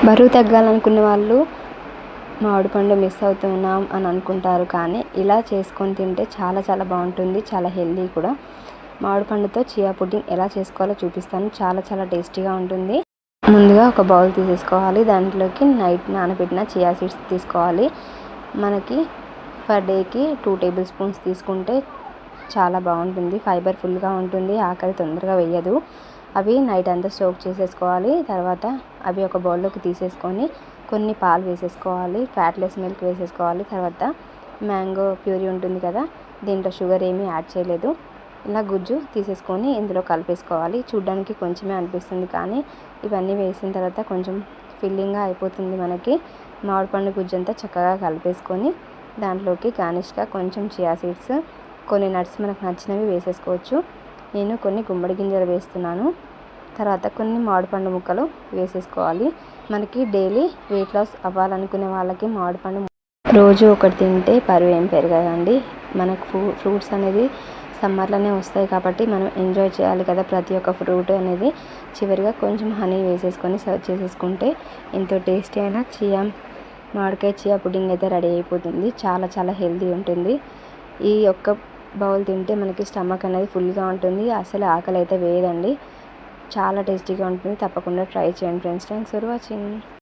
బరువు తగ్గాలనుకున్న వాళ్ళు మామిడి పండు మిస్ అవుతున్నాం అని అనుకుంటారు, కానీ ఇలా చేసుకొని తింటే చాలా చాలా బాగుంటుంది, చాలా హెల్దీ కూడా. మామిడి పండుతో చియా పుడ్డింగ్ ఎలా చేసుకోవాలో చూపిస్తాను. చాలా చాలా టేస్టీగా ఉంటుంది. ముందుగా ఒక బౌల్ తీసేసుకోవాలి. దాంట్లోకి నైట్ నానబెట్టిన చియా సీడ్స్ తీసుకోవాలి. మనకి పర్ డేకి 2 టేబుల్ స్పూన్స్ తీసుకుంటే చాలా బాగుంటుంది. ఫైబర్ ఫుల్గా ఉంటుంది, ఆకలి తొందరగా వేయదు. అవి నైట్ అంతా సోక్ చేసేసుకోవాలి. తర్వాత అవి ఒక బౌల్లోకి తీసేసుకొని కొన్ని పాలు వేసేసుకోవాలి, ఫ్యాట్లెస్ మిల్క్ వేసేసుకోవాలి. తర్వాత మ్యాంగో ప్యూరీ ఉంటుంది కదా, దీంట్లో షుగర్ ఏమీ యాడ్ చేయలేదు. ఇలా గుజ్జు తీసేసుకొని ఇందులో కలిపేసుకోవాలి. చూడ్డానికి కొంచెమే అనిపిస్తుంది, కానీ ఇవన్నీ వేసిన తర్వాత కొంచెం ఫిల్లింగ్గా అయిపోతుంది. మనకి మామిడి పండు గుజ్జు అంతా చక్కగా కలిపేసుకొని దాంట్లోకి గార్నిష్గా కొంచెం చియా సీడ్స్, కొన్ని నట్స్ మనకు నచ్చినవి వేసేసుకోవచ్చు. నేను కొన్ని గుమ్మడి గింజలు వేస్తున్నాను. తర్వాత కొన్ని మామిడిపండు ముక్కలు వేసేసుకోవాలి. మనకి డైలీ వెయిట్ లాస్ అవ్వాలనుకునే వాళ్ళకి మామిడిపండు రోజు ఒకటి తింటే బరువు ఏం పెరగదండి. మనకు ఫ్రూట్స్ అనేది సమ్మర్లోనే వస్తాయి కాబట్టి మనం ఎంజాయ్ చేయాలి కదా ప్రతి ఒక్క ఫ్రూట్ అనేది. చివరిగా కొంచెం హనీ వేసేసుకొని సర్వ్ చేసేసుకుంటే ఎంతో టేస్టీ అయిన మామిడికాయ చియా పుడ్డింగ్ అయితే రెడీ అయిపోతుంది. చాలా చాలా హెల్తీ ఉంటుంది. ఈ ఒక్క బౌల్ తింటే మనకి స్టమక్ అనేది ఫుల్గా ఉంటుంది, అసలు ఆకలి అయితే వేయదండి. చాలా టేస్టీగా ఉంటుంది. తప్పకుండా ట్రై చేయండి ఫ్రెండ్స్. Thanks for watching.